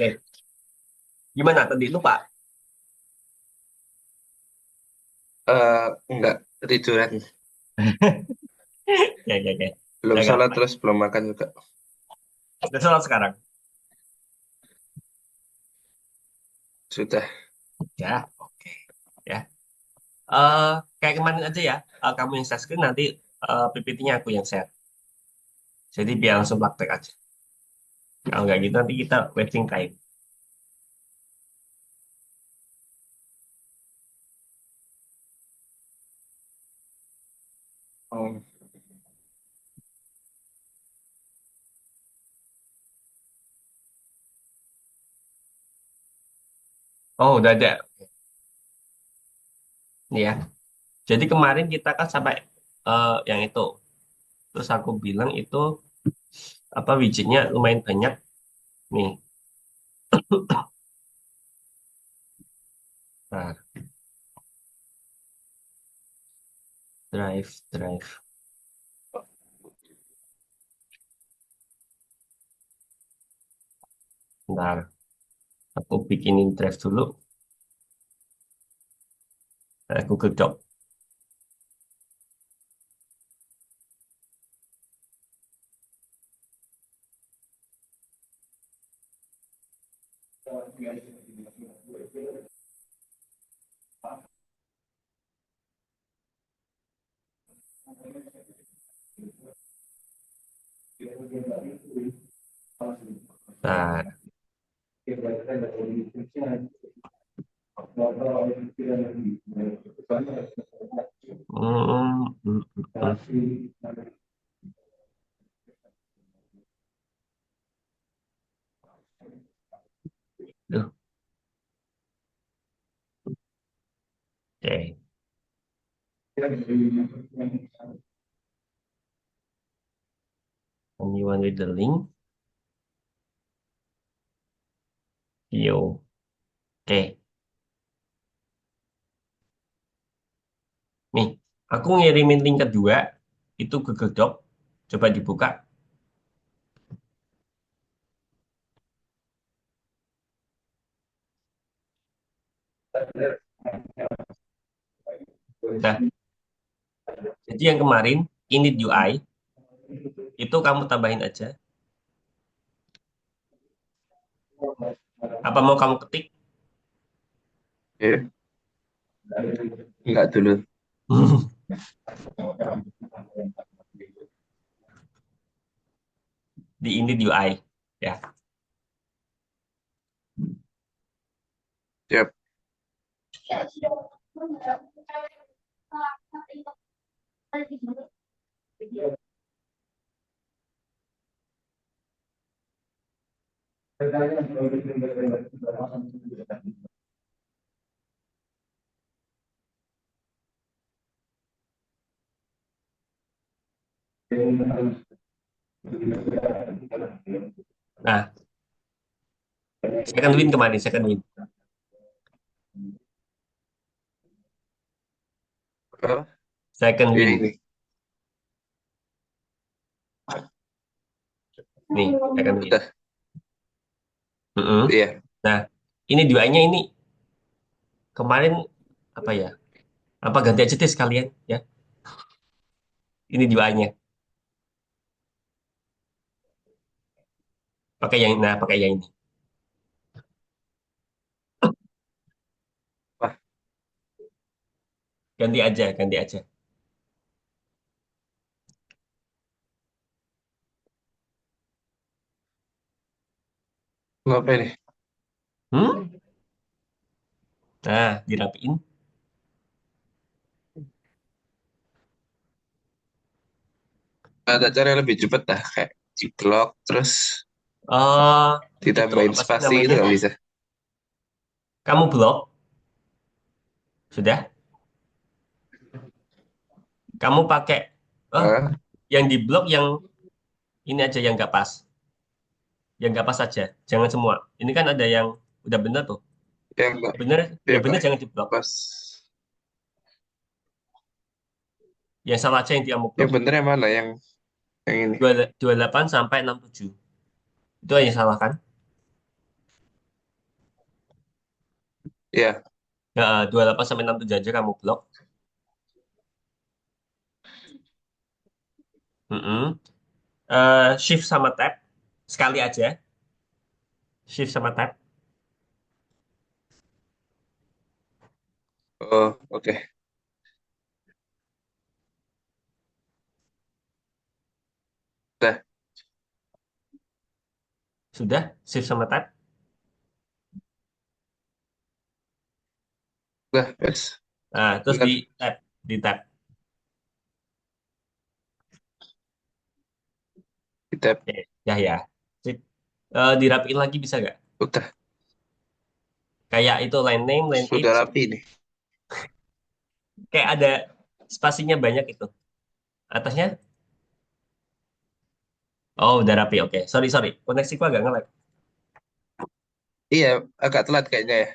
Oke, gimana tadi lupa? Eh, enggak, tiduran. Ya, ya, ya. Belum Ya, sholat gampang. terus belum makan juga. Udah sholat sekarang. Sudah. Ya, oke. Ya. Kayak kemarin aja ya. Kamu yang share screen nanti PPT-nya aku yang share. Jadi biar langsung praktek aja. Kalau nggak gitu nanti kita wasting time. Oh, Oh, udah ada. Nih ya. Jadi kemarin kita kan sampai yang itu. Terus aku bilang itu apa widgetnya lumayan banyak nih. Nah, drive. Bentar, aku bikinin drive dulu. Google Doc. Nah, hmm, hmm, hmm, Duh, oke. Anyone with the link? Yo. Oke. Nih, aku ngirimin link kedua. Itu Google Doc. Coba dibuka. Nah, jadi yang kemarin, init UI, itu kamu tambahin aja. Apa mau kamu ketik? ya. Enggak dulu. Di init UI. Ya. Siap. Nah, second win kemarin, second win. Oh, Second iya win. ini. Nih, second win. Udah. Mm-mm. Iya. Nah, ini UI-nya ini kemarin apa ya? Apa ganti aja deh sekalian ya? Ini UI-nya. Pakai yang ini. Wah, Ganti aja. ngapain nih? Hmm? Nah, dirapiin. Ada cara yang lebih cepat dah. Kayak di blok, terus Oh, itu ditambahin apa sih spasi gitu namanya? nggak bisa. Kamu blok, sudah. Kamu pakai, oh, Ah, yang di blok yang ini aja yang nggak pas. Yang nggak pas saja. Jangan semua. Ini kan ada yang udah bener tuh. yang enggak. Bener, Ya, yang bener jangan di blok. pas. Yang salah aja yang kamu Yang blok. bener yang mana? Yang ini. 28 sampai 67. Itu yang salah kan? Ya, 28 sampai 67 aja kamu blok. Mm-mm. Shift sama tab sekali aja. Shift sama tab. oh oke. Dah, Sudah, shift sama tab. dah, wes. Nah, terus di Bener, tab, di tab. kita Oke, ya ya. Sip. Dirapiin lagi bisa nggak? udah Kayak itu line name, line sudah age. rapi nih. Kayak ada spasinya banyak itu. Atasnya? Oh, udah rapi. Oke, sorry sorry. Koneksiku agak nge-lag. Iya, agak telat kayaknya ya.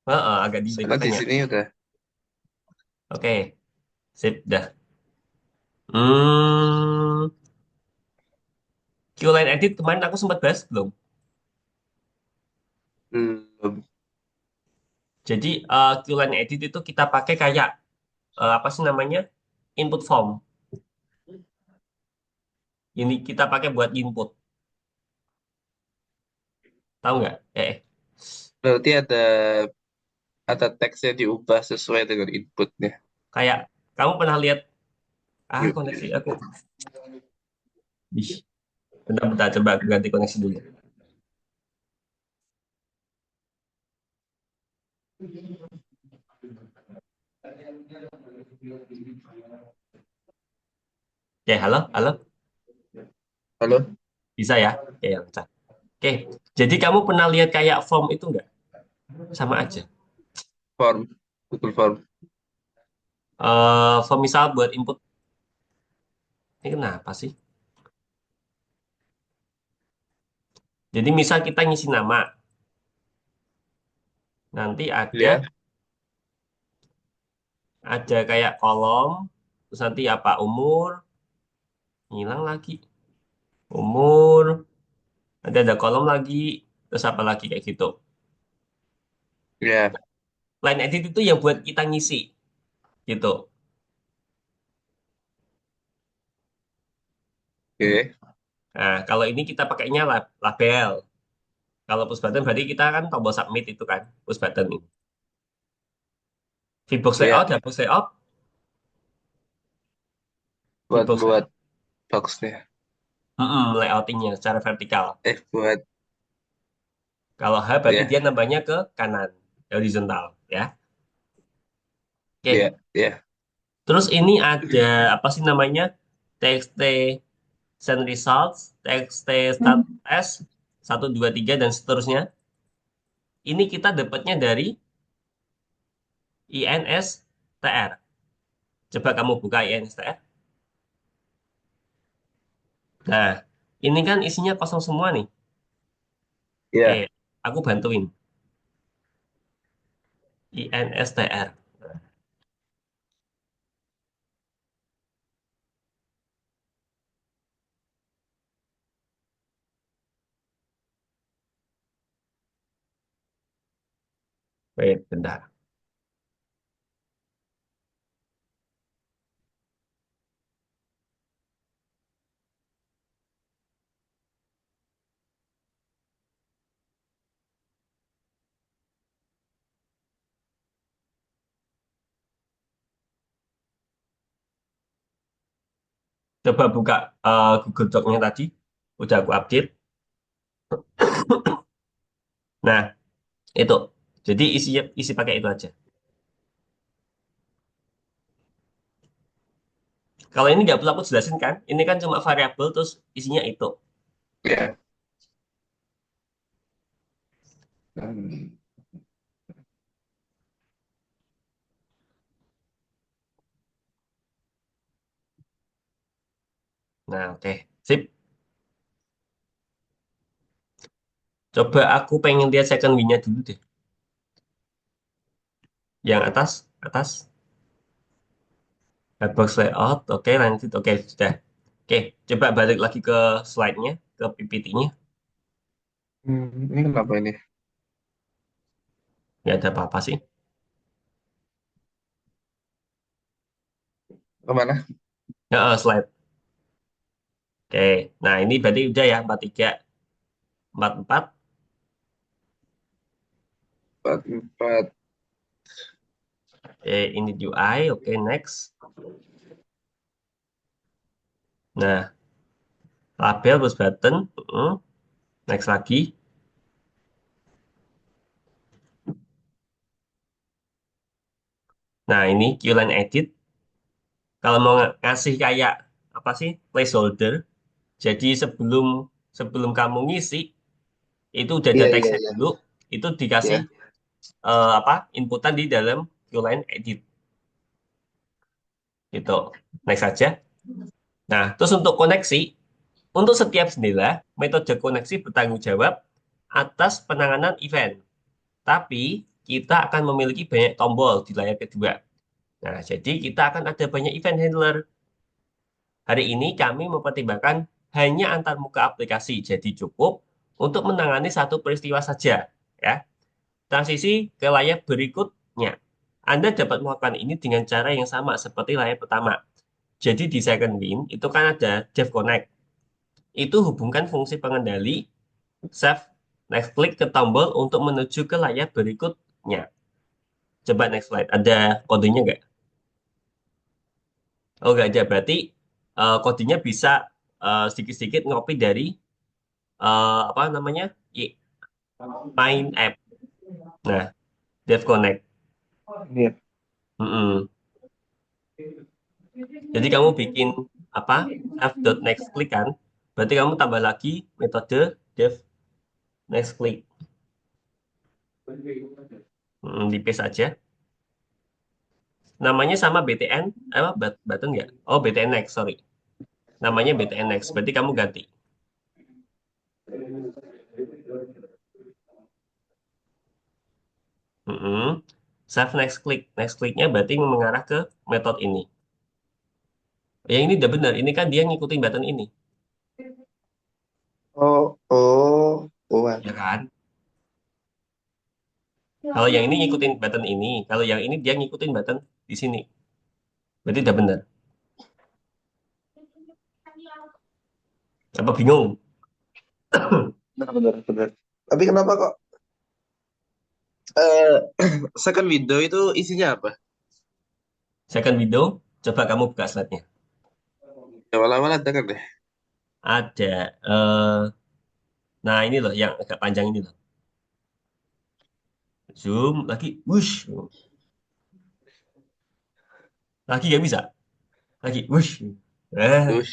Agak delay Soalnya di makanya. sini udah. Oke, sip, dah. Hmm, Q-line edit kemarin aku sempat bahas belum? Belum. Jadi Q-line edit itu kita pakai kayak apa sih namanya? Input form. Ini kita pakai buat input. Tahu nggak? Berarti ada teksnya diubah sesuai dengan inputnya. Kayak kamu pernah lihat Yuk. koneksi aku. Ih, bentar-bentar coba aku ganti koneksi dulu. Oke, halo, halo. Halo, Bisa ya? Oke, lancar. Oke, jadi kamu pernah lihat kayak form itu nggak? Sama aja. form, Google Form. Form misal buat input. Ini kenapa sih? Jadi misal kita ngisi nama, nanti ada Ya, ada kayak kolom, terus nanti apa umur, hilang lagi. Umur, nanti ada kolom lagi, terus apa lagi kayak gitu. ya, Line edit itu yang buat kita ngisi gitu. oke, Nah, kalau ini kita pakainya label. Kalau push button berarti kita kan tombol submit itu kan push button ini. Vbox layout ya, ya push layout, buat Vbox buat layout. boxnya. Layoutingnya secara vertikal. Buat Kalau H berarti ya, dia nambahnya ke kanan, horizontal ya. Oke. ya, ya, Terus ini ada apa sih namanya? TXT send results, TXT start test 1 2 3 dan seterusnya. Ini kita dapatnya dari INSTR. Coba kamu buka INSTR. Nah, ini kan isinya kosong semua nih. Oke, ya. aku bantuin. INSTR. Wait, bentar. Coba buka Google Doc-nya tadi. Udah aku update. Nah, itu. Jadi isi pakai itu aja. Kalau ini nggak perlu aku jelasin kan? Ini kan cuma variabel terus isinya itu. Ya. Hmm. Nah, oke. Sip. Coba aku pengen lihat second win-nya dulu deh. Yang atas, atas. Box layout, oke, lanjut. Oke, sudah. Oke, coba balik lagi ke slide-nya, ke PPT-nya. Ini kenapa ini? Nggak ada apa-apa sih. Kemana? Ya, slide. Oke. Nah, ini berarti udah ya, 43, 44. Empat, empat. Oke, ini UI. Oke, next. Nah, label plus button. Next lagi. Nah, ini Qline edit. Kalau mau ngasih kayak apa sih placeholder. Jadi sebelum sebelum kamu ngisi itu udah ada Iya, iya, teksnya iya. dulu. Itu dikasih Iya. apa inputan di dalam Qline edit gitu. Next saja. Nah, terus untuk koneksi, untuk setiap jendela, metode koneksi bertanggung jawab atas penanganan event. Tapi kita akan memiliki banyak tombol di layar kedua. Nah, jadi kita akan ada banyak event handler. Hari ini kami mempertimbangkan hanya antar muka aplikasi, jadi cukup untuk menangani satu peristiwa saja. Ya, transisi ke layar berikutnya. Anda dapat melakukan ini dengan cara yang sama seperti layar pertama. Jadi di second wind itu kan ada Dev Connect. Itu hubungkan fungsi pengendali save next click ke tombol untuk menuju ke layar berikutnya. Coba next slide. Ada kodenya nggak? Oh, nggak ada. Berarti kodenya bisa sedikit-sedikit ngopi dari apa namanya? Main app. Nah, Dev Connect. Iya. Mm-mm. Jadi kamu bikin apa? F.next click kan? Berarti kamu tambah lagi metode dev next click. Di paste aja. Namanya sama BTN, apa button nggak? Oh, BTN next, sorry. Namanya BTN next. Berarti kamu ganti. Mm-mm. Save next click. Next clicknya berarti mengarah ke metode ini. Yang ini udah benar. Ini kan dia ngikutin button ini, Oh, oh, oh, ya alah. kan? Kalau yang ini ngikutin button ini, kalau yang ini dia ngikutin button di sini. Berarti udah benar. Apa bingung? Benar, benar, benar. Tapi kenapa kok eh second window itu isinya apa? Second window, coba kamu buka slide-nya. Awal-awal ada kan deh. Ada, nah ini loh yang agak panjang ini loh. Zoom lagi, wush, lagi nggak bisa, lagi wush. Eh, Terus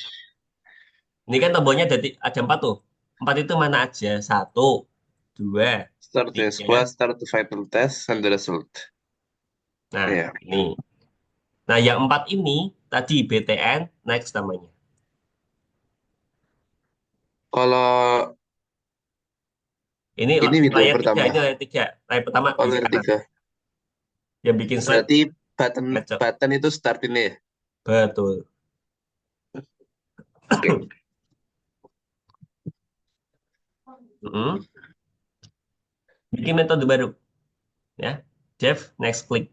ini kan tombolnya ada empat tuh. Empat itu mana aja? Satu, dua, start the tiga. squad, start the final test, and the result. Nah, Iya. ini. Nah, yang empat ini tadi BTN next namanya. Kalau Ini ini window layar tiga, pertama, ini layar tiga. Layar pertama di layer kanan. 3. Yang bikin slide Berarti button kacau. button itu start ini ya. Betul. Oke. Mm-mm. Bikin metode baru, ya. Dev next click.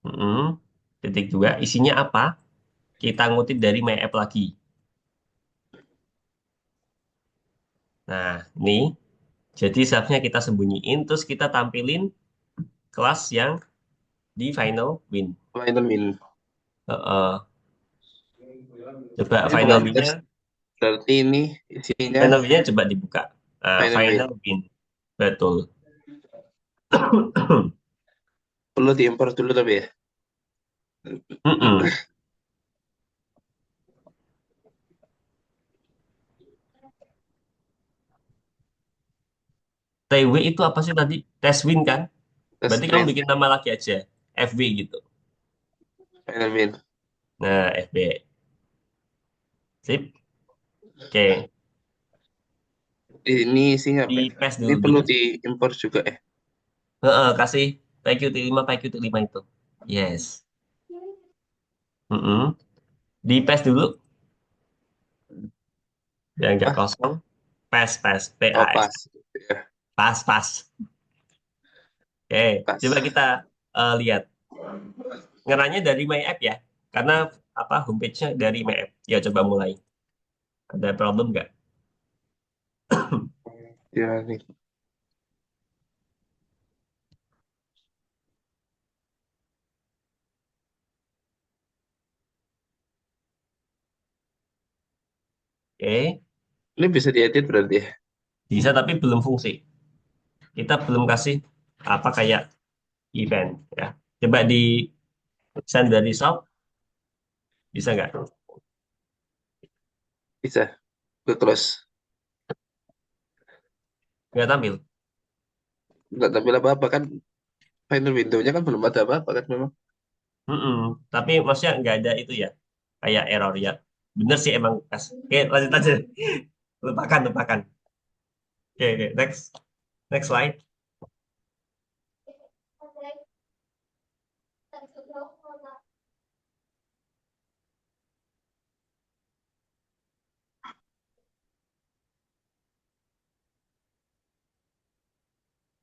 Mm-mm. Titik dua, isinya apa? Kita ngutip dari My App lagi. Nah, ini jadi selfnya kita sembunyiin, terus kita tampilin kelas yang di final win. Final win. Coba Ini final bukan test. win-nya, Berarti ini isinya final win-nya coba dibuka. Nah, final final win. win. Betul. Perlu diimpor dulu tapi ya. Mm-mm. TW itu apa sih tadi? Test win kan? Berarti Test kamu win. bikin nama lagi aja. FW gitu. Final win. Nah, FB. Sip. Oke. Ini isinya apa Di ya? paste Ini perlu dulu. diimpor juga ya. Heeh, kasih PQT5, PQT5 itu. Yes. Mm-mm. Di paste dulu. Yang nggak Ah, kosong. Pas, pas. oh PAS. pas. Ya, Pas, pas. Oke, coba pas. kita lihat. Ngeranya dari My App ya. Karena apa homepage-nya dari My App. Ya coba mulai. Ada problem nggak? Ya nih. Oke, Ini bisa diedit berarti ya? bisa tapi belum fungsi. Kita belum kasih apa kayak event ya. Coba di send dari shop, bisa nggak? Bisa. Gue close. Nggak tampil. Nggak tampil apa-apa kan. Final window-nya kan belum ada apa-apa kan memang. Mm-mm. Tapi maksudnya nggak ada itu ya, kayak error ya. Bener sih emang pas. Oke, lanjut aja. Lupakan, lupakan. Oke, oke, next, next slide.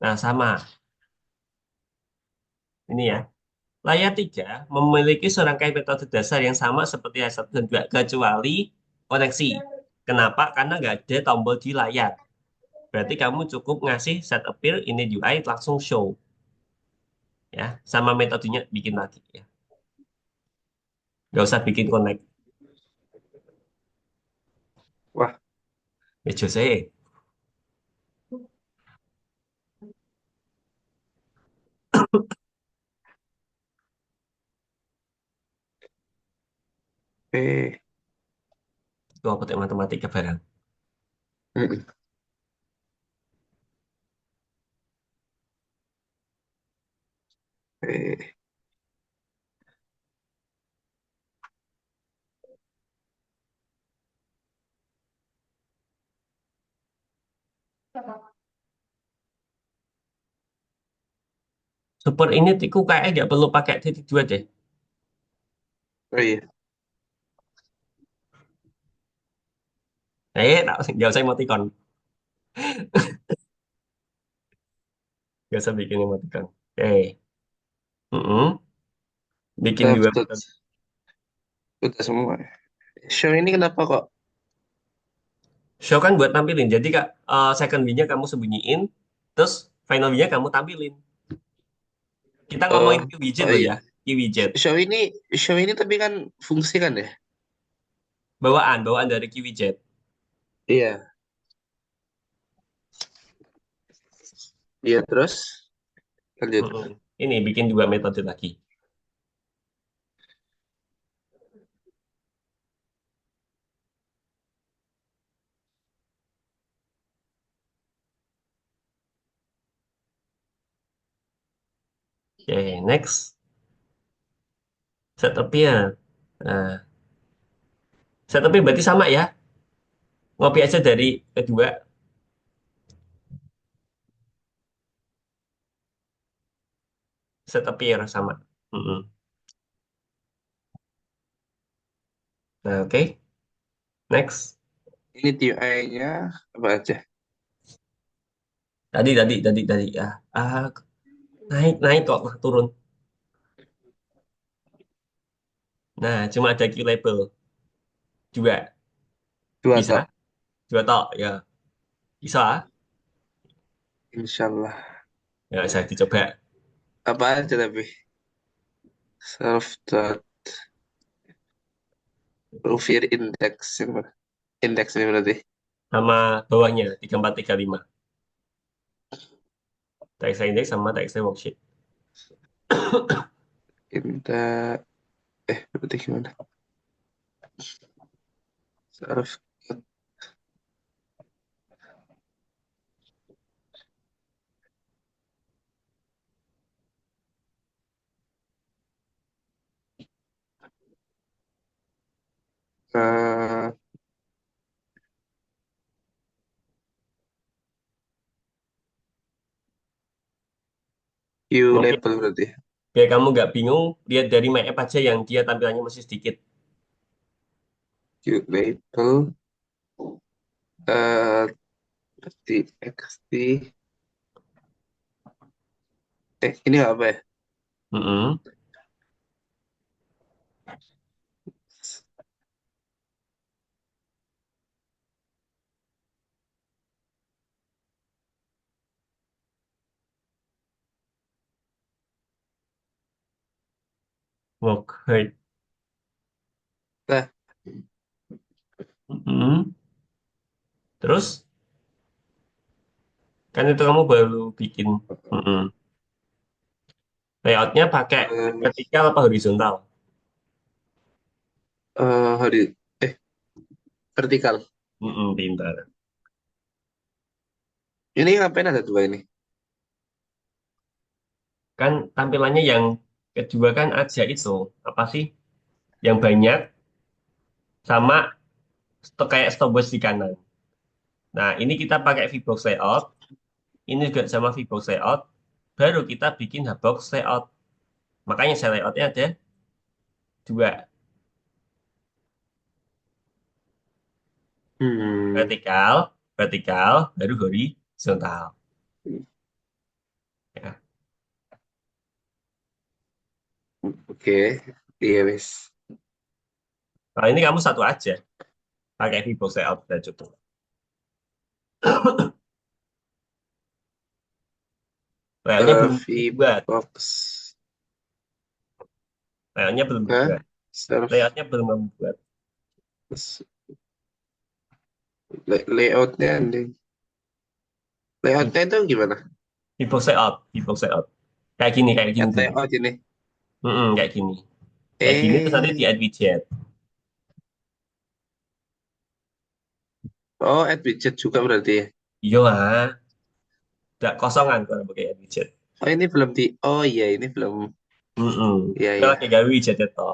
Nah, sama ini ya. Layar 3 memiliki serangkaian metode dasar yang sama seperti layar 1 dan 2, kecuali koneksi. Kenapa? Karena nggak ada tombol di layar. Berarti kamu cukup ngasih set appear, ini UI, langsung show. Ya, sama metodenya bikin lagi ya. Nggak usah bikin connect. Wah, Ya, Jose. eh. Itu apa matematika barang. Mm-mm. Eh. Super ini tiku kayak nggak perlu pakai titik dua deh. Oh iya. Nggak usah emoticon. Nggak usah bikin emoticon. Oke. Mm-mm. Bikin dua Udah, metode. udah semua. Show ini kenapa kok? Show kan buat tampilin. Jadi kak, second view-nya kamu sembunyiin, terus final view-nya kamu tampilin. Kita Oh, ngomongin key widget oh loh iya. ya, key widget. Show ini tapi kan fungsi kan ya? Bawaan dari key widget. Iya. Iya terus lanjut. Mm-mm. Ini bikin dua metode lagi. Oke, next. Setupnya. Nah, setupnya berarti sama ya. Ngopi aja dari kedua, setupnya sama. Mm-mm. Nah, oke. Next. Ini TUI-nya apa aja? Tadi. Naik, naik kok, turun. Nah, cuma ada Q label. Dua. Dua Bisa? tok. Dua tok, ya. Bisa? Insyaallah. Ya, bisa dicoba. Apa aja tapi? Self dot Rufir index ini mana? Index ini berarti. Sama bawahnya, 3435. TXT index sama TXT worksheet. Index berarti gimana? Self dot uh, Q Mungkin label berarti. biar kamu nggak bingung, lihat dari My App aja yang dia tampilannya masih sedikit. Q label. eh di XD ini apa ya? Mm-mm. Work. Nah, Mm-mm. Terus kan itu kamu baru bikin. Mm-mm. Layoutnya pakai eh, vertikal apa horizontal? hari vertikal. Mm-mm, pintar. Ini ngapain ada dua ini? Kan tampilannya yang kedua kan aja itu apa sih? Yang banyak sama kayak stopwatch di kanan. Nah, ini kita pakai VBox layout, ini juga sama VBox layout, baru kita bikin Hubbox layout. Makanya saya layoutnya ada dua, Hmm, vertikal, vertikal, baru horizontal. Ya. oke. Iya, wis. Kalau ini kamu satu aja, pakai VBox layout udah cukup. Layoutnya belum dibuat, VBox. layoutnya belum Hah? dibuat, Self layoutnya belum membuat. layoutnya nih. Layoutnya itu gimana? VBox layout. Kayak gini Add dulu. layout ini. Kayak gini. Kayak gini terus nanti di Eh, add widget. oh, add widget juga berarti ya. Iya, udah kosongan kalau pakai add widget. Oh, ini belum di. Oh iya, ini belum. Iya, Kita lagi iya. gawe widget itu.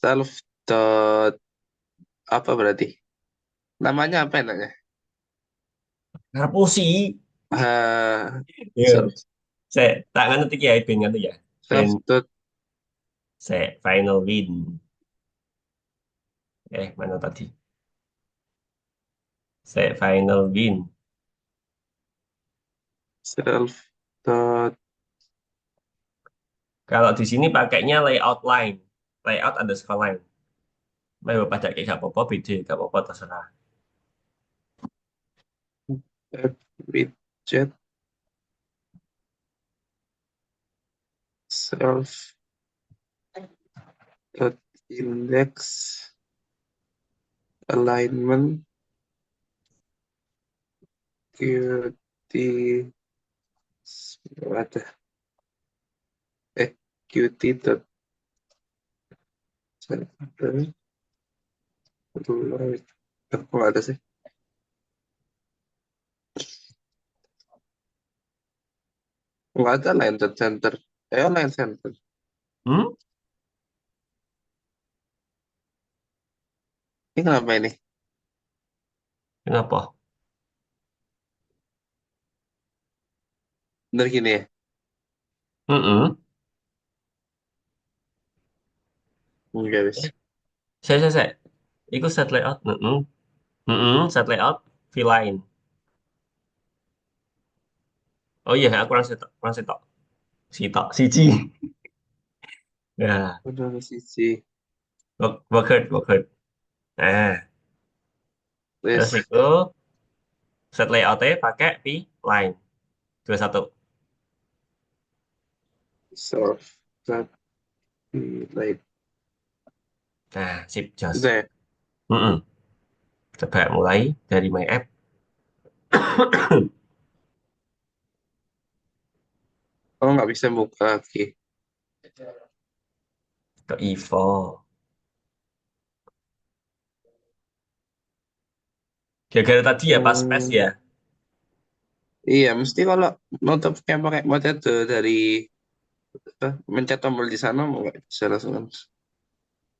Self dot apa berarti? Namanya apa enaknya? Ngapusi. Iya. Self Saya tak ngerti ya, ben ngerti ya. Ben self dot saya final win. Mana tadi? Saya final win. self dot Kalau di sini pakainya layout line. Layout underscore line. Mau pada kayak gak apa-apa, beda gak apa-apa terserah. add widget self dot index alignment qt ada qt dot center right. Kok ada sih? Nggak ada line dot center. Line center. Hmm? Ini kenapa ini? Kenapa? Bener gini ya? Mm-mm. Enggak, Eh, wis. saya. Itu set layout. Set layout, V-line. Oh iya, aku kurang setok. Sitok, siji. Ya, Udah sisi. work hard. Nah, terus Wis. itu set layoutnya pakai V-line. 21. Self dot like Nah, sip, jos. udah ya? Mm-mm. Coba mulai dari my app Oh, nggak bisa buka lagi. ke Evo. Gara-gara tadi ya pas space Hmm, ya. iya, mesti kalau nutupnya pakai metode dari mencet tombol di sana nggak bisa langsung kan.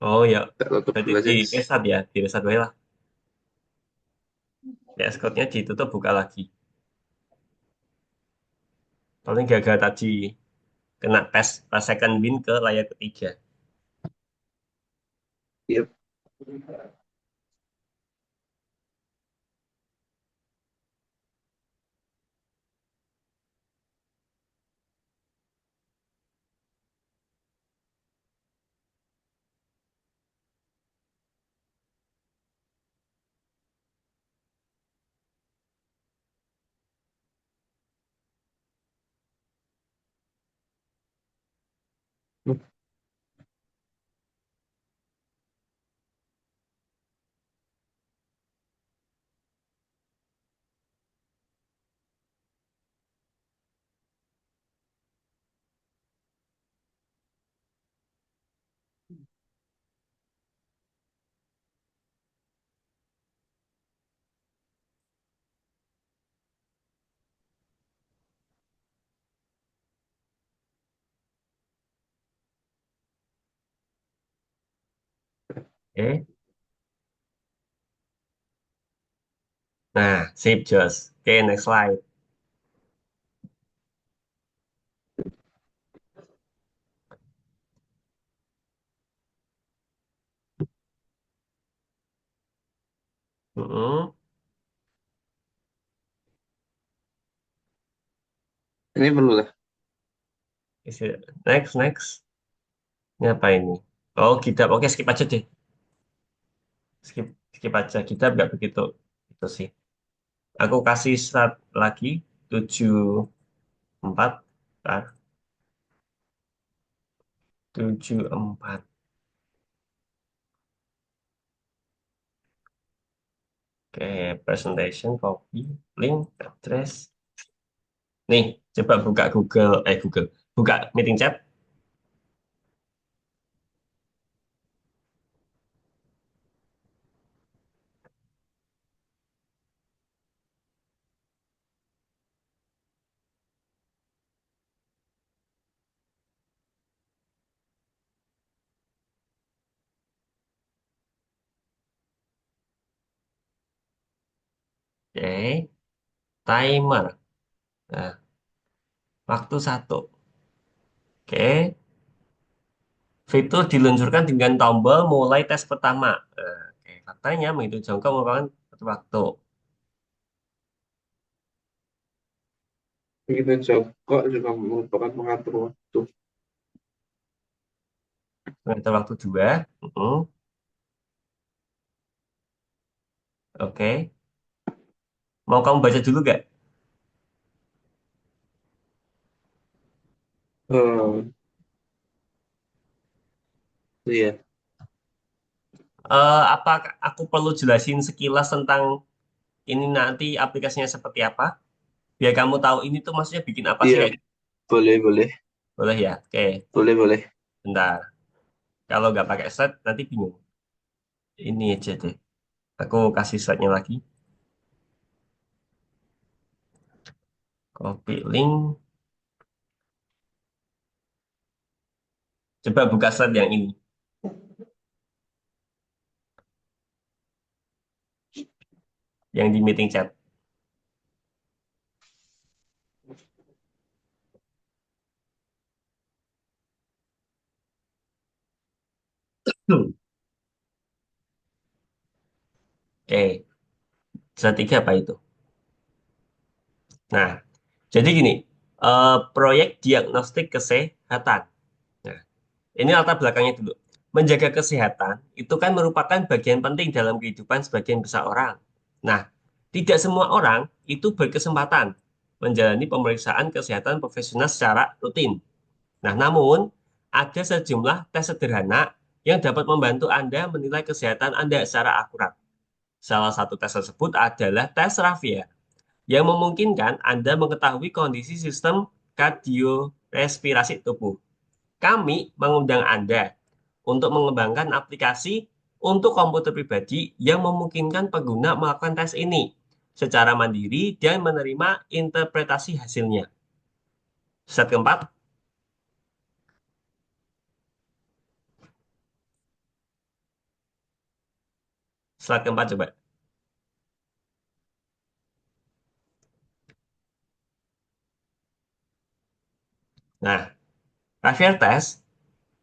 Oh ya, Tak tutup berarti dulu di aja. reset ya, di reset dulu lah. Ya, Escort-nya ditutup buka lagi. Paling gagal tadi kena pas second win ke layar ketiga. Yep. Oke. Nah, sip, Jos. Oke, next slide. Mm-mm. Ini perlu lah. Next, next. Ini apa ini? Oh, kita. Oke, skip aja deh. Skip, skip aja. Kita nggak begitu. Itu sih. Aku kasih start lagi. 74. Bentar. 74. Oke, presentation, copy, link, address. Nih, coba buka Google. Google. Buka meeting chat. Oke, timer. Nah, waktu satu. Oke, fitur diluncurkan dengan tombol mulai tes pertama. Nah, oke, faktanya menghitung jangka merupakan satu waktu. Begitu Joko juga merupakan pengatur waktu. Mengatur waktu dua. Oke, mau kamu baca dulu gak? Oh, iya. Apa aku perlu jelasin sekilas tentang ini nanti aplikasinya seperti apa? Biar kamu tahu ini tuh maksudnya bikin apa sih Iya, kayak gitu. boleh, boleh. Boleh ya? Oke, Boleh, boleh. bentar. Kalau nggak pakai slide nanti bingung. Ini aja deh. Aku kasih slide-nya lagi. Copy link. Coba buka slide yang ini. Yang di meeting chat. Hmm. Oke, slide 3 apa itu? Nah, jadi gini. Proyek diagnostik kesehatan. Nah, ini latar belakangnya dulu. Menjaga kesehatan itu kan merupakan bagian penting dalam kehidupan sebagian besar orang. Nah, tidak semua orang itu berkesempatan menjalani pemeriksaan kesehatan profesional secara rutin. Nah, namun ada sejumlah tes sederhana yang dapat membantu Anda menilai kesehatan Anda secara akurat. Salah satu tes tersebut adalah tes Raffia, yang memungkinkan Anda mengetahui kondisi sistem kardiorespirasi tubuh. Kami mengundang Anda untuk mengembangkan aplikasi untuk komputer pribadi yang memungkinkan pengguna melakukan tes ini secara mandiri dan menerima interpretasi hasilnya. Slide keempat, slide keempat coba. Nah, Ravier Test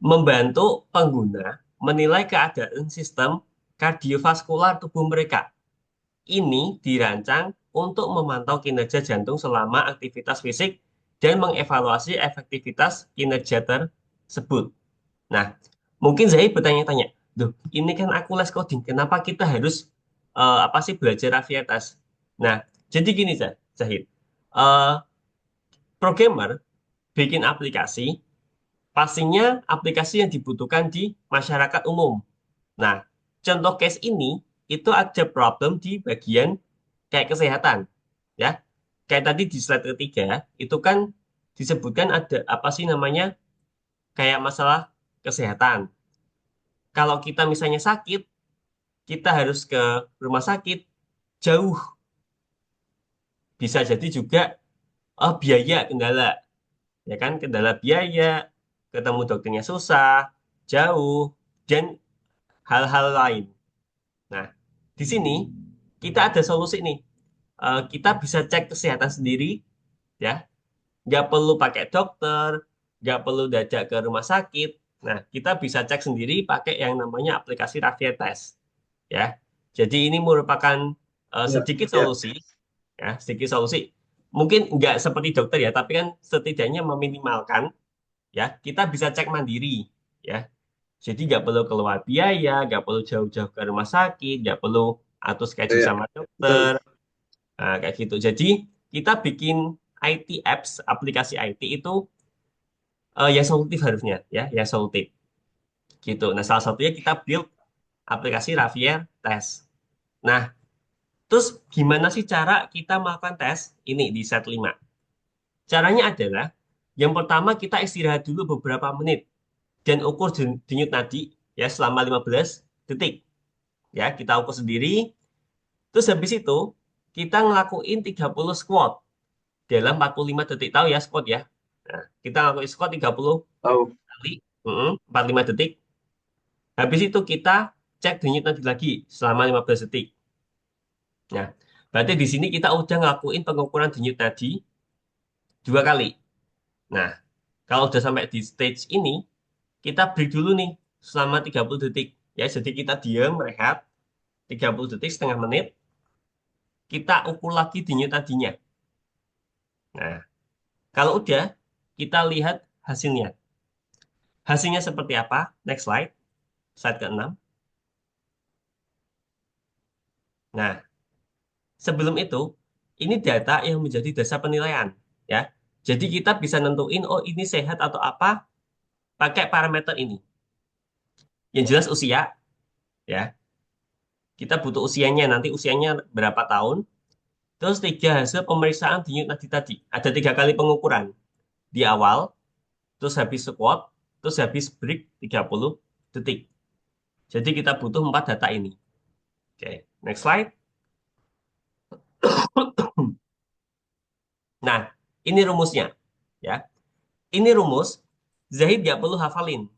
membantu pengguna menilai keadaan sistem kardiovaskular tubuh mereka. Ini dirancang untuk memantau kinerja jantung selama aktivitas fisik dan mengevaluasi efektivitas kinerja tersebut. Nah, mungkin Zahid bertanya-tanya, "Duh, ini kan aku les coding, kenapa kita harus apa sih belajar Avietas?" Nah, jadi gini Zahid, Eh, programmer bikin aplikasi pastinya aplikasi yang dibutuhkan di masyarakat umum. Nah, contoh case ini itu ada problem di bagian kayak kesehatan, ya. Kayak tadi di slide ketiga, itu kan disebutkan ada apa sih namanya kayak masalah kesehatan. Kalau kita misalnya sakit, kita harus ke rumah sakit jauh. Bisa jadi juga biaya kendala, ya kan? Kendala biaya, ketemu dokternya susah, jauh, dan hal-hal lain. Nah, di sini kita ada solusi nih. Kita bisa cek kesehatan sendiri, ya. Nggak perlu pakai dokter, nggak perlu diajak ke rumah sakit. Nah, kita bisa cek sendiri pakai yang namanya aplikasi Rafia Test, ya. Jadi ini merupakan Ya, sedikit ya, solusi, ya, sedikit solusi. Mungkin nggak seperti dokter ya, tapi kan setidaknya meminimalkan, ya. Kita bisa cek mandiri, ya. Jadi nggak perlu keluar biaya, nggak perlu jauh-jauh ke rumah sakit, nggak perlu atur schedule ya, sama betul. dokter. Nah, kayak gitu. Jadi kita bikin IT apps, aplikasi IT itu yang solutif harusnya, ya, yang solutif. Gitu. Nah, salah satunya kita build aplikasi Ravier Test. Nah, terus gimana sih cara kita melakukan tes ini di set 5? Caranya adalah yang pertama kita istirahat dulu beberapa menit dan ukur denyut nadi ya selama 15 detik. Ya, kita ukur sendiri. Terus habis itu kita ngelakuin 30 squat dalam 45 detik. Tahu ya squat ya? Nah, kita ngelakuin squat 30 Tahu. kali, 45 detik. Habis itu kita cek denyut nadi lagi selama 15 detik. Nah, berarti di sini kita udah ngelakuin pengukuran denyut nadi 2 kali. Nah, kalau udah sampai di stage ini, kita break dulu nih selama 30 detik. Ya, jadi kita diam, rehat 30 detik, setengah menit. Kita ukur lagi denyut nadinya. Nah, kalau udah, kita lihat hasilnya. Hasilnya seperti apa? Next slide, slide ke-6. Nah, sebelum itu, ini data yang menjadi dasar penilaian. Ya, jadi kita bisa nentuin, oh ini sehat atau apa, pakai parameter ini. Yang jelas usia, ya. Kita butuh usianya, nanti usianya berapa tahun. Terus tiga hasil pemeriksaan denyut nadi tadi. Ada 3 kali pengukuran. Di awal, terus habis squat, terus habis break 30 detik. Jadi kita butuh 4 data ini. Oke, next slide. Nah, ini rumusnya. Ya, ini rumus. Zahid nggak perlu hafalin.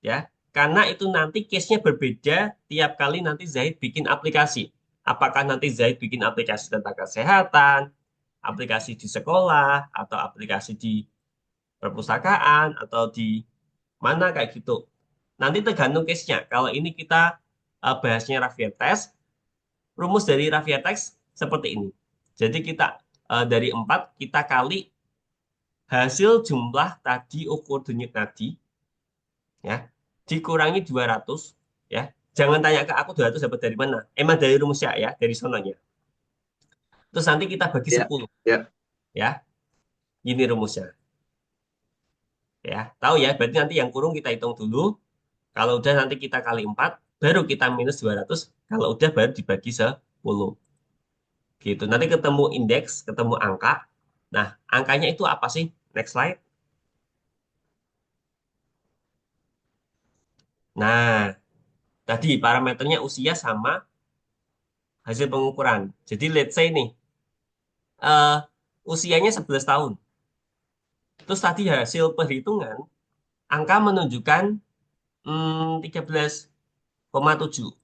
Ya, karena itu nanti case-nya berbeda tiap kali nanti Zahid bikin aplikasi. Apakah nanti Zahid bikin aplikasi tentang kesehatan, aplikasi di sekolah, atau aplikasi di perpustakaan, atau di mana kayak gitu. Nanti tergantung case-nya. Kalau ini kita bahasnya Raffia Test, rumus dari Raffia Test seperti ini. Jadi kita dari 4 kita kali hasil jumlah tadi ukur denyut nadi, ya, dikurangi 200, ya. Jangan tanya ke aku 200 dapat dari mana. Emang dari rumusnya ya, dari sononya. Terus nanti kita bagi Ya, 10, ya. ya. Ini rumusnya, ya. Tahu ya, berarti nanti yang kurung kita hitung dulu. Kalau udah nanti kita kali 4 baru kita minus 200. Kalau udah baru dibagi 10. Gitu. Nanti ketemu indeks, ketemu angka. Nah, angkanya itu apa sih? Next slide. Nah, tadi parameternya usia sama hasil pengukuran. Jadi let's say nih, eh, usianya 11 tahun. Terus tadi hasil perhitungan, angka menunjukkan 13,7.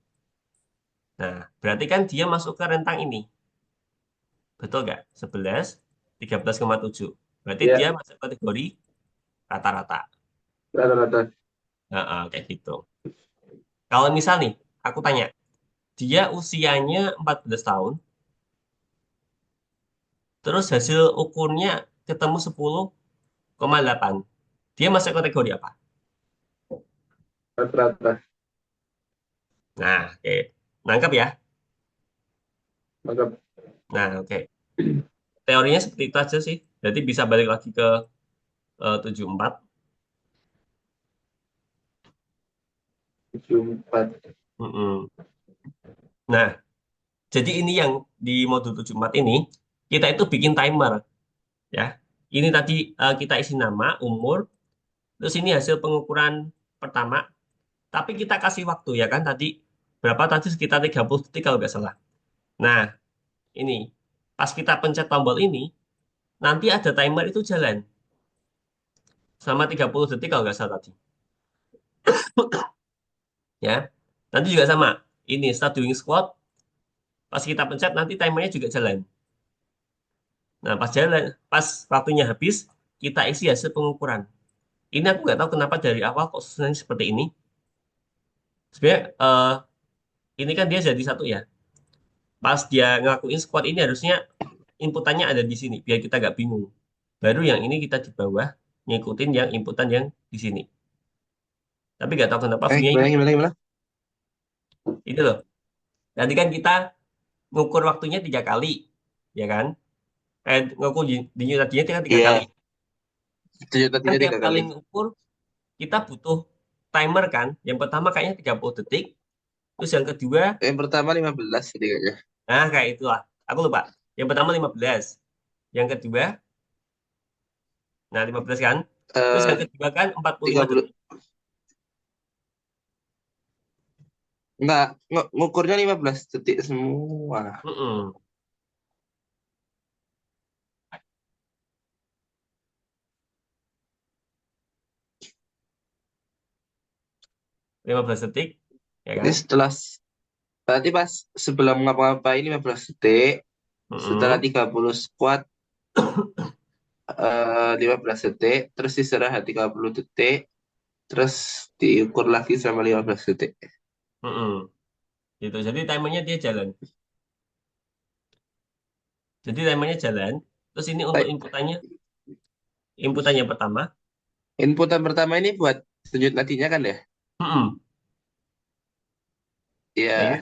Nah, berarti kan dia masuk ke rentang ini. Betul nggak? 11, 13,7. Berarti dia Ya, masuk kategori rata-rata. rata-rata. Nah, kayak gitu. Kalau misal nih, aku tanya, dia usianya 14 tahun, terus hasil ukurnya ketemu 10,8. Dia masuk kategori apa? Rata-rata. Nah, oke. Nangkep ya? Maka Nah, oke. Teorinya seperti itu aja sih. Jadi bisa balik lagi ke 74. 74. Mm-mm. Nah, jadi ini yang di modul 74 ini, kita itu bikin timer, ya. Ini tadi kita isi nama, umur, terus ini hasil pengukuran pertama, tapi kita kasih waktu ya kan tadi, berapa tadi sekitar 30 detik kalau nggak salah. Nah, ini, pas kita pencet tombol ini, nanti ada timer itu jalan, selama 30 detik kalau nggak salah tadi. Ya, nanti juga sama, ini start doing squat, pas kita pencet nanti timernya juga jalan. Nah, pas jalan, pas waktunya habis, kita isi hasil pengukuran. Ini aku nggak tahu kenapa dari awal kok susunannya seperti ini. Sebenarnya ini kan dia jadi satu ya. Pas dia ngelakuin squat ini harusnya inputannya ada di sini biar kita nggak bingung. Baru yang ini kita di bawah ngikutin yang inputan yang di sini. Tapi nggak tahu kenapa view-nya Gimana, gimana, gimana? ini loh. Nanti kan kita ngukur waktunya 3 kali, ya kan? Ngukur di tadinya kan 3 kali. Iya, tujuh Kan tadinya tiap tiga kali kali. ngukur kita butuh timer kan. Yang pertama kayaknya 30 detik, terus yang kedua, Yang pertama 15 tadi kayaknya. nah kayak itulah. Aku lupa. Yang pertama 15, yang kedua, nah 15 kan. Terus Eh, yang kedua kan 45 30. detik. Enggak, ngukurnya 15 detik semua. Mm-mm. 15 detik, ya Ini kan? setelah, berarti pas sebelum ngapa-ngapain 15 detik, setelah Mm-mm. 30 squat 15 detik, terus istirahat 30 detik, terus diukur lagi sama 15 detik. Mm-mm. Gitu. Jadi timernya dia jalan. Jadi timernya jalan. Terus ini untuk Baik, inputannya pertama. inputan pertama ini buat denyut nadinya kan ya? Mm-mm. Nah ini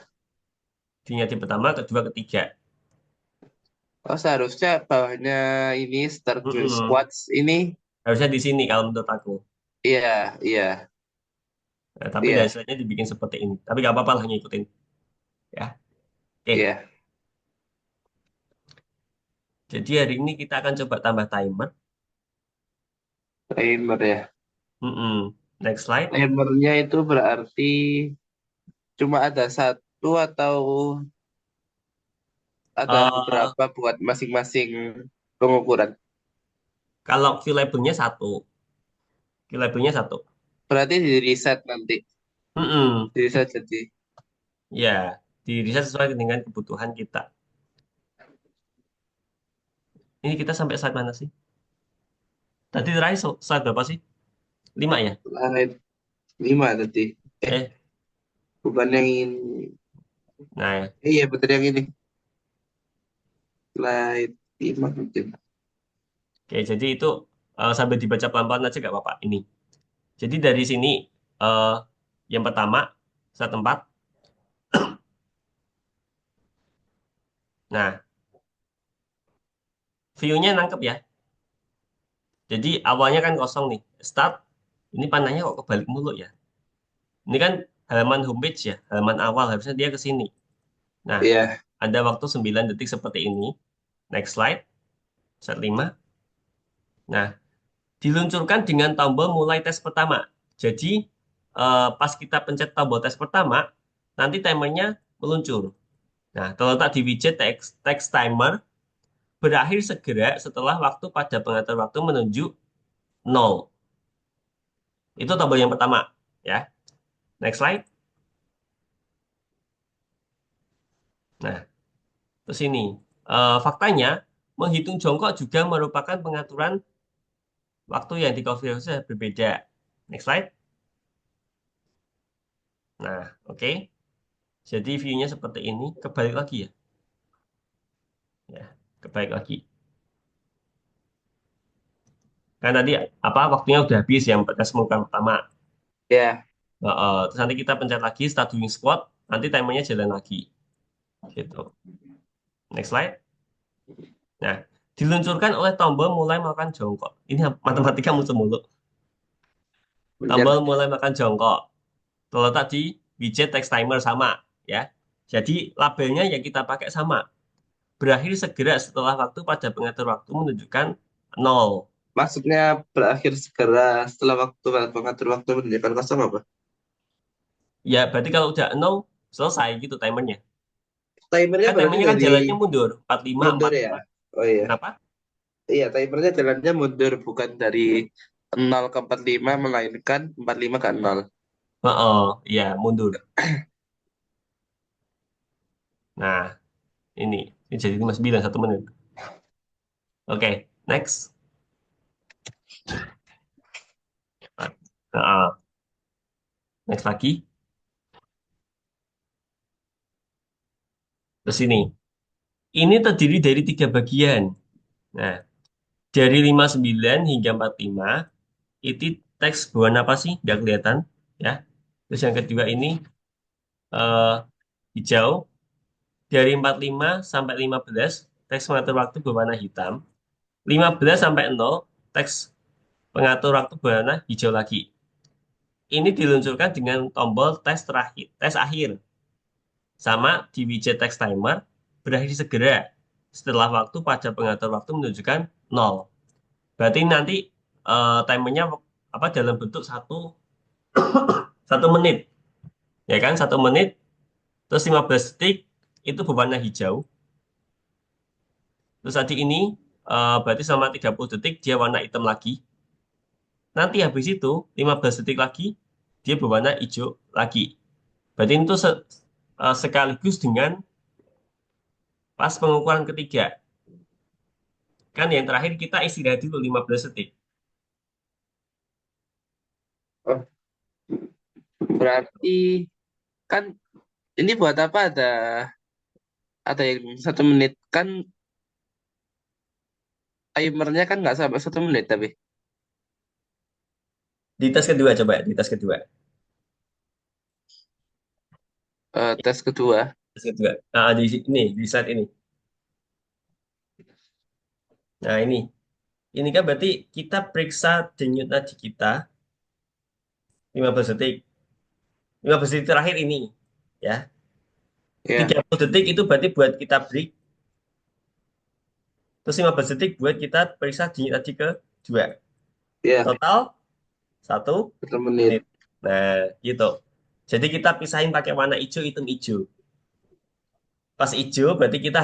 Iya. di pertama, kedua, ketiga. Oh, seharusnya bawahnya ini start doing Mm-mm. squats ini. Harusnya di sini kalau menurut aku. Iya, iya, Nah, tapi iya, hasilnya dibikin seperti ini. Tapi gak apa-apa lah ngikutin. Ya. Oke. iya. Jadi hari ini kita akan coba tambah timer. Timer ya. Mm-mm. Next slide. Timernya itu berarti cuma ada satu atau ada Eh, beberapa buat masing-masing pengukuran. kalau view labelnya satu. View labelnya satu. Berarti di reset nanti. Mm-mm. Di reset jadi. Ya, di riset sesuai dengan kebutuhan kita. Ini kita sampai slide mana sih? Tadi terakhir slide berapa sih? 5 ya? Slide 5 tadi. Eh, Bukan yang ini. nah, Iya, betul yang ini. Slide 5 mungkin. oke. Jadi itu sambil dibaca pelan-pelan aja gak apa-apa. Ini. Jadi dari sini eh, yang pertama, slide 4. Nah, view-nya nangkep ya. Jadi awalnya kan kosong nih. Start, ini panahnya kok kebalik mulu ya. Ini kan halaman homepage ya, halaman awal harusnya dia ke sini. Nah, Iya, ada waktu 9 detik seperti ini. Next slide, slide 5. Nah, diluncurkan dengan tombol mulai tes pertama. Jadi, pas kita pencet tombol tes pertama, nanti timernya meluncur. Nah, terletak di widget text timer berakhir segera setelah waktu pada pengatur waktu menunjuk 0. Itu tombol yang pertama, ya. Next slide. Nah, terus ini. Faktanya, menghitung jongkok juga merupakan pengaturan waktu yang dikonfigurasi berbeda. Next slide. Nah, oke. Jadi view-nya seperti ini. Kebalik lagi ya. Ya, kebalik lagi. Kan tadi apa waktunya udah habis yang tes muka pertama. iya. Nah, terus nanti kita pencet lagi start doing squat, nanti timernya jalan lagi. Gitu. Next slide. Nah, diluncurkan oleh tombol mulai makan jongkok. Ini matematika muncul mulu. Bener. Tombol mulai makan jongkok. terletak di widget text timer sama ya. Jadi labelnya yang kita pakai sama. Berakhir segera setelah waktu pada pengatur waktu menunjukkan nol. Maksudnya berakhir segera setelah waktu pengatur waktu menunjukkan kosong apa? Ya, berarti kalau udah nol, selesai gitu timernya. Timernya Kan berarti timernya kan dari jalannya mundur, 45, mundur ya? 45. Oh iya. Kenapa? Iya, timernya jalannya mundur bukan dari 0 ke 45 melainkan 45 ke 0. Oh, iya, mundur. Nah, ini jadi 59, 1 menit. Oke, next. Nah, next lagi. Terus ini. Ini terdiri dari 3 bagian. Nah, dari 59 hingga 45, itu teks berwarna apa sih? Nggak kelihatan. Ya. Terus yang kedua ini eh, hijau. Dari 45 sampai 15, teks mengatur waktu berwarna hitam. 15 sampai 0, teks pengatur waktu berwarna hijau lagi. Ini diluncurkan dengan tombol tes terakhir, tes akhir. Sama di widget text timer, berakhir segera. Setelah waktu pada pengatur waktu menunjukkan 0. Berarti nanti timernya apa dalam bentuk 1 menit. Ya kan, 1 menit, terus 15 detik, itu berwarna hijau. Terus tadi ini berarti selama 30 detik dia warna hitam lagi. Nanti habis itu 15 detik lagi dia berwarna hijau lagi. Berarti itu sekaligus dengan pas pengukuran ketiga. Kan yang terakhir kita istirahat dulu 15 detik. Oh, berarti kan ini buat apa ada yang 1 menit kan timernya kan nggak sampai 1 menit tapi Di tes kedua coba, di tes kedua. tes kedua. Tes kedua. Nah, di slide ini. Nah, ini. Ini kan berarti kita periksa denyut nadi kita 15 detik. 15 detik terakhir ini. Ya. Ya, 30 detik itu berarti buat kita break. Terus 15 detik buat kita periksa denyut nadi kedua. ya, Total 1 menit. 1 menit. Nah, gitu. Jadi kita pisahin pakai warna hijau, hitam, hijau. Pas hijau berarti kita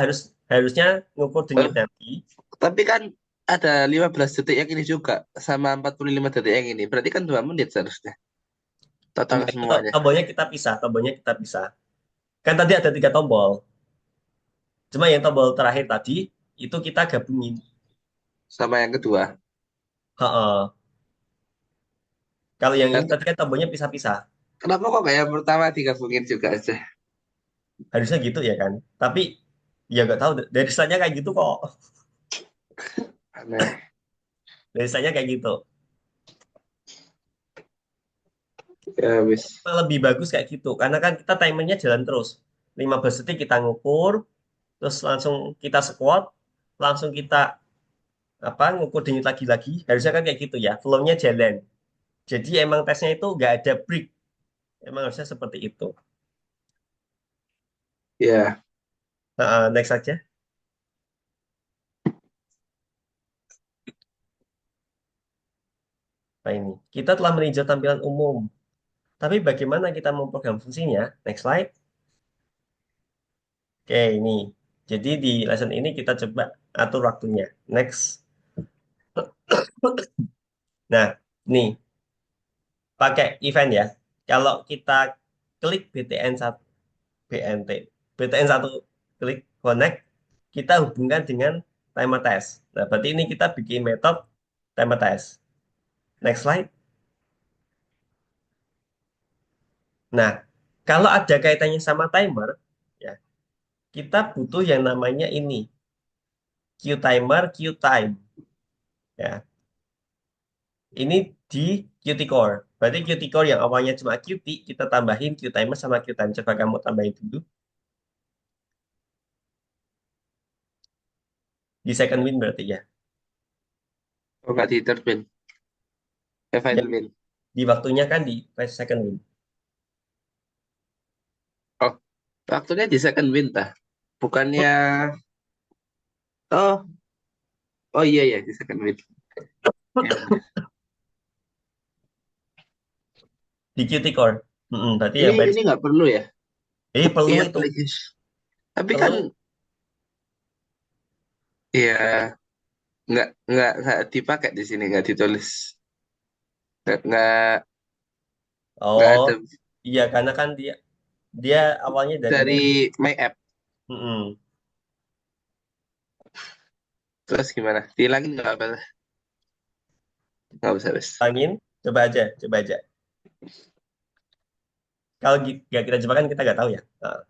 harusnya ngukur Eh, denyut nadi. tapi kan ada 15 detik yang ini juga sama 45 detik yang ini. Berarti kan 2 menit seharusnya total Enggak, itu semuanya tombolnya kita pisah. Tombolnya kita pisah. Kan tadi ada 3 tombol. Cuma yang tombol terakhir tadi itu kita gabungin. sama yang kedua. Heeh. Kalau yang ini Dan tadi kan tombolnya pisah-pisah. kenapa kok kayak yang pertama digabungin juga aja? Harusnya gitu ya kan. Tapi ya nggak tahu. Dari misalnya kayak gitu kok. Aneh. Dari misalnya kayak gitu. Ya, habis. Lebih bagus kayak gitu. Karena kan kita timernya jalan terus. 15 detik kita ngukur. Terus langsung kita squat. Langsung kita apa ngukur denyut lagi-lagi. Harusnya kan kayak gitu ya. Flow-nya jalan. Jadi emang tesnya itu nggak ada break. Emang harusnya seperti itu. Ya, Next saja. Nah ini. Kita telah meninjau tampilan umum. Tapi bagaimana kita memprogram fungsinya? Next slide. Oke, ini. Jadi di lesson ini kita coba atur waktunya. Next. Nah, nih, pakai event ya. Kalau kita klik BTN1, BNT, BTN1 klik connect, kita hubungkan dengan timer test. Nah, berarti ini kita bikin metode timer test. Next slide. Nah, kalau ada kaitannya sama timer, ya, kita butuh yang namanya ini, Q timer, Q time. Ya, ini di Qt Core. Berarti Qt Core yang awalnya cuma Qt, kita tambahin Q timer sama Q time. Coba kamu tambahin dulu di second win berarti ya. kok nggak diterbin. Ya, Final win. di waktunya kan di second win. Waktunya di second win tah. Bukannya, oh, oh iya ya di second win. Ya benar. Di Qt Core. Berarti Ini yang bench. ini nggak perlu ya? Perlu Iya itu. application. Tapi kan Perlu. ya nggak dipakai di sini, nggak ditulis, nggak Oh, ada iya karena kan dia dia awalnya dari main. dari my app. Mm-mm. Terus gimana? Dihilangin nggak apa? Nggak usah, wes. Angin, coba aja. Kalau nggak kita coba kan kita nggak tahu ya. Nah,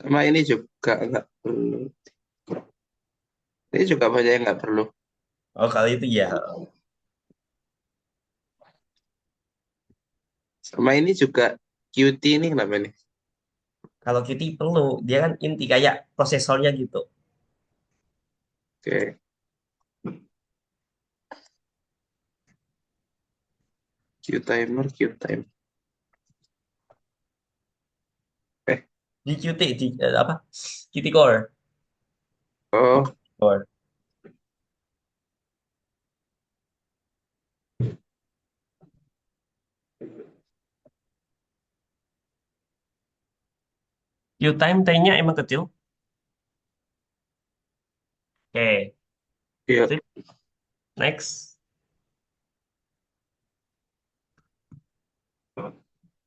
Sama ini juga nggak perlu. Ini juga banyak yang nggak perlu. oh kali itu ya. Sama ini juga Qt ini kenapa nih? Kalau Qt perlu, dia kan inti kayak prosesornya gitu. Oke, Qtimer, Qtime. Eh, Di Qt di apa? Qt Core. Oh, oh, Core. Qtime T-nya emang kecil. Oke, iya, sip. Next.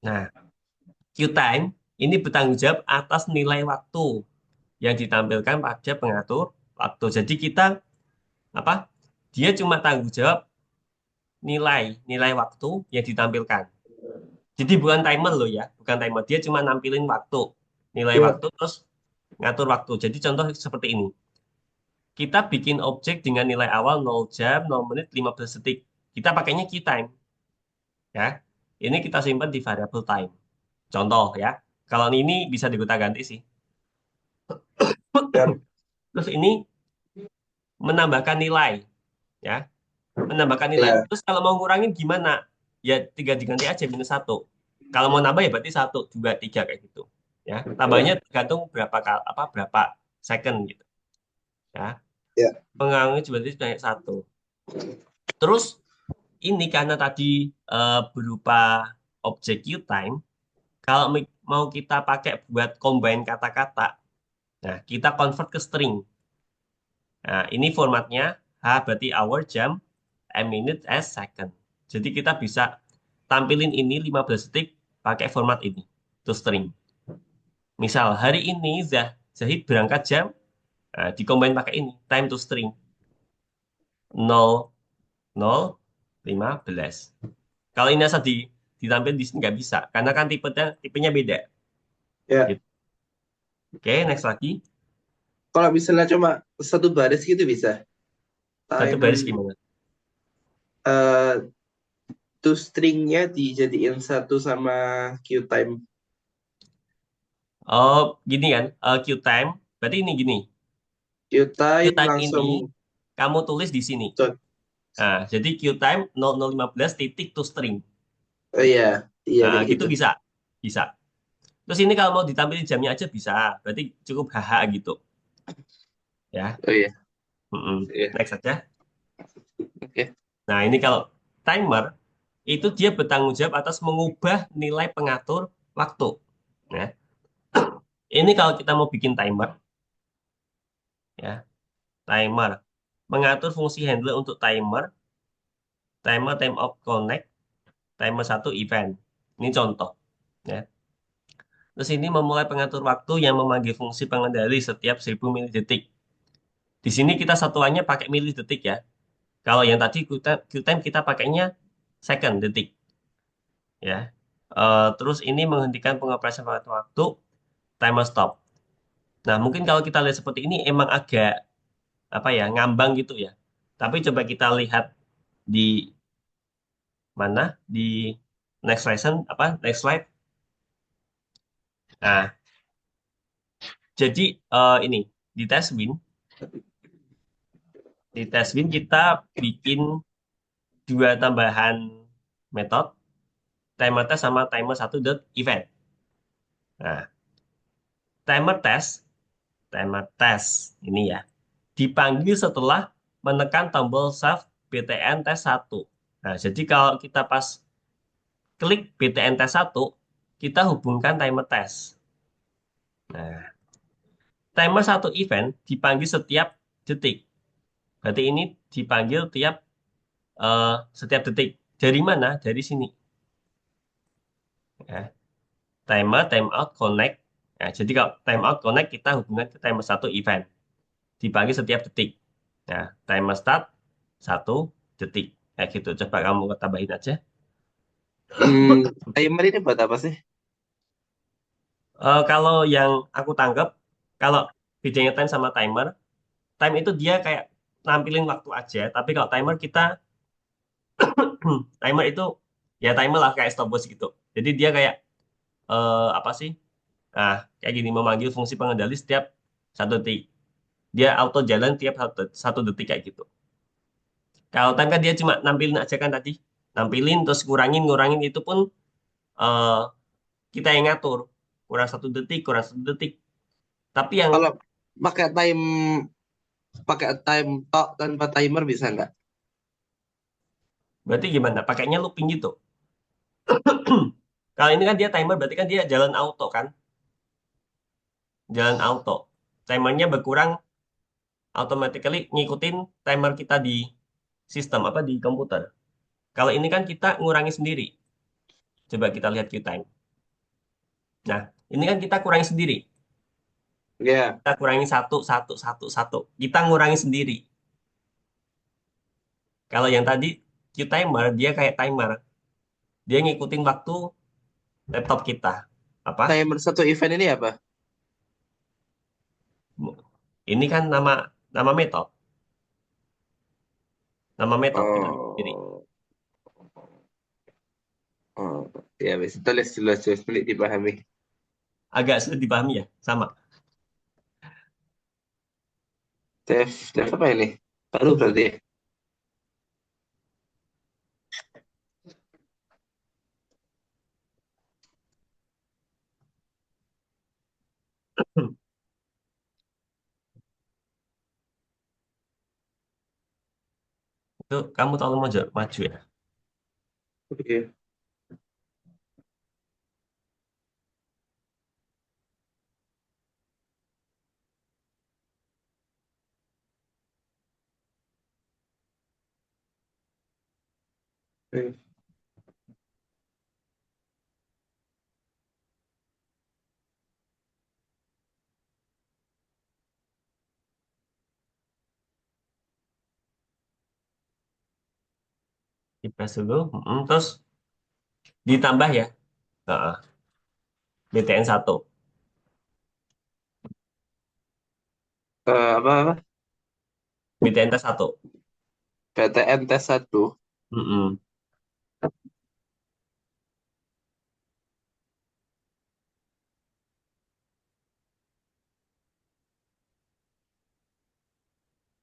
Nah, Qtime ini bertanggung jawab atas nilai waktu yang ditampilkan pada pengatur waktu. Jadi kita apa? Dia cuma tanggung jawab nilai waktu yang ditampilkan. Jadi bukan timer loh ya, bukan timer. Dia cuma nampilin waktu, nilai iya, waktu terus ngatur waktu. Jadi contoh seperti ini. Kita bikin objek dengan nilai awal 0 jam, 0 menit, 15 detik. Kita pakainya QTime ya. Ini kita simpan di variable time. Contoh ya. Kalau ini bisa digonta-ganti sih. iya, Terus ini menambahkan nilai ya. Menambahkan nilai. iya. Terus kalau mau ngurangin gimana? Ya tinggal diganti aja -1. Kalau mau nambah ya berarti 1, 2, 3 kayak gitu. Ya, tambahnya Iya. tergantung berapa second gitu. Ya, Iya. penganggunya berarti banyak 1. Terus ini karena tadi berupa objek QTime, kalau mau kita pakai buat combine kata-kata, nah kita convert ke string. Nah, ini formatnya H berarti hour, jam, M minute, S second. Jadi kita bisa tampilin ini 15 detik pakai format ini, to string. Misal hari ini Zahid berangkat jam, nah, dikombin pakai ini, time to string 00:15. Kalau ini asal ditampil di sini nggak bisa, karena kan tipenya beda. Ya. Gitu. Oke, next lagi. Kalau misalnya cuma satu baris gitu bisa. Satu Time baris gimana? eh to stringnya dijadiin satu sama Qtime. Oh, gini kan, QTime. Berarti ini gini, Qtime QTime ini langsung kamu tulis di sini. dot. Nah, jadi QTime 00:15 titik to string. Oh iya, iya Nah, kayak gitu gitu. bisa. Bisa. Terus ini kalau mau ditampilin jamnya aja bisa. Berarti cukup HH gitu. Ya. Oh iya, iya. Next aja. Oke. Nah, ini kalau timer, itu dia bertanggung jawab atas mengubah nilai pengatur waktu. Ya. Ini kalau kita mau bikin timer, ya, timer. Mengatur fungsi handler untuk timer, time of connect, timer 1 event. Ini contoh. Ya. Terus ini memulai pengatur waktu yang memanggil fungsi pengendali setiap 1000 milidetik. Di sini kita satuannya pakai milidetik ya. Kalau yang tadi QTime kita pakainya second, detik. Ya. Terus ini menghentikan pengoperasian waktu, timer stop. Nah, mungkin kalau kita lihat seperti ini emang agak apa ya, ngambang gitu ya. Tapi coba kita lihat di mana di next slide. Nah, jadi ini di tes win, kita bikin dua tambahan metode, timer test sama timer 1 dot event. Nah, Timer test, timer test ini ya, dipanggil setelah menekan tombol save BTN test 1. Nah, jadi kalau kita pas klik BTN test 1, kita hubungkan timer test. Nah, timer satu event dipanggil setiap detik. Berarti ini dipanggil setiap detik. Dari mana? Dari sini. Ya. Timer, timeout, connect. Ya, jadi kalau timeout, connect, kita hubungan ke timer satu event. Dipanggil setiap detik. Nah, timer start, 1 detik. Kayak gitu. Coba kamu tambahin aja. Hmm, timer ini buat apa sih? Kalau yang aku tangkap, kalau bedanya time sama timer, time itu dia kayak nampilin waktu aja. Tapi kalau timer kita, timer itu ya timer lah kayak stopwatch gitu. Jadi dia kayak apa sih? Nah, kayak gini memanggil fungsi pengendali setiap 1 detik. Dia auto jalan tiap 1 detik kayak gitu. Kalau time kan dia cuma nampilin aja kan tadi. Nampilin terus ngurangin, ngurangin itu pun eh, kita yang ngatur. Kurang 1 detik, kurang 1 detik. Tapi yang Kalau pakai time talk tanpa timer bisa nggak? berarti gimana? Pakainya looping gitu. Kalau ini kan dia timer berarti kan dia jalan auto kan? Jalan auto. Timernya berkurang automatically ngikutin timer kita di sistem apa di komputer. Kalau ini kan kita ngurangi sendiri. Coba kita lihat Qtime. Nah, ini kan kita kurangi sendiri. Ya, Kita kurangi satu, satu, satu, satu. Kita ngurangi sendiri. Kalau yang tadi Qtimer, dia kayak timer. Dia ngikutin waktu laptop kita. Apa? timer satu event ini apa? Ini kan nama nama metode. Nama metode kita sendiri. Oh, oh, ya bisa tulis jelas jelas sulit dipahami. Agak sulit dipahami ya? Sama. Dev apa ini? Baru berarti. Ya? Itu kamu terlalu maju, maju ya. Oke. Oke. Dipres dulu. Terus ditambah ya. Heeh. BTN 1. Apa? BTN tes 1. PTN tes 1. Mm-mm.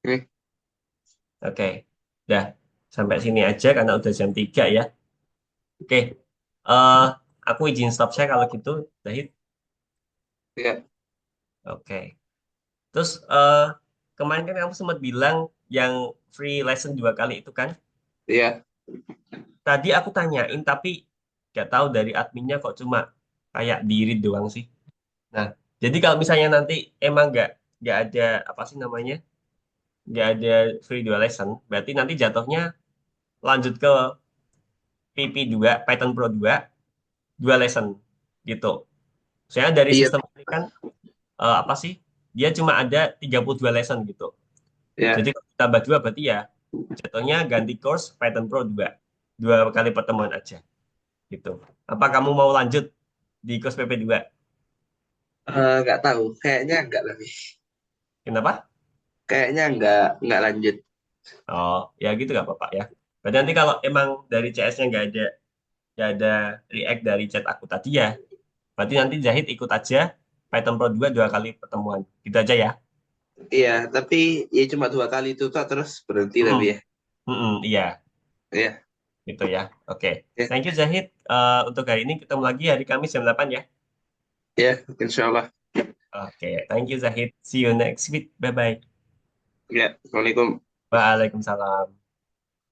Oke. Oke. Udah. Sampai sini aja karena udah jam 3 ya. Oke. eh aku izin stop saya kalau gitu, Zahid. Ya, Oke. Terus kemarin kan kamu sempat bilang yang free lesson 2 kali itu kan? ya, Tadi aku tanyain tapi nggak tahu dari adminnya kok cuma kayak diri doang sih. Nah, jadi kalau misalnya nanti emang nggak ada apa sih namanya, nggak ada free 2 lesson, berarti nanti jatuhnya lanjut ke PP2, Python Pro 2, 2 lesson gitu. Soalnya dari iya, sistem ini kan apa sih? Dia cuma ada 32 lesson gitu. ya. Jadi kalau ditambah 2 berarti ya jatuhnya ganti course Python Pro 2. 2 kali pertemuan aja gitu. Apa kamu mau lanjut di course PP2? Nggak tahu. Kayaknya nggak lebih. Kenapa? Kayaknya nggak lanjut. Oh, ya gitu nggak apa-apa ya. Berarti nanti kalau emang dari CS-nya nggak ada react dari chat aku tadi ya, berarti nanti Zahid ikut aja Python Pro 2 2 kali pertemuan. Gitu aja ya. Iya, tapi ya cuma 2 kali itu Tok, terus berhenti tapi Mm-mm. ya. Iya, Iya, gitu ya. Oke. ya, Thank you Zahid. Untuk hari ini ketemu lagi hari Kamis jam 8 ya. ya, insya Allah. Oke, thank you Zahid. See you next week. Bye bye. Ya, Assalamualaikum. Waalaikumsalam.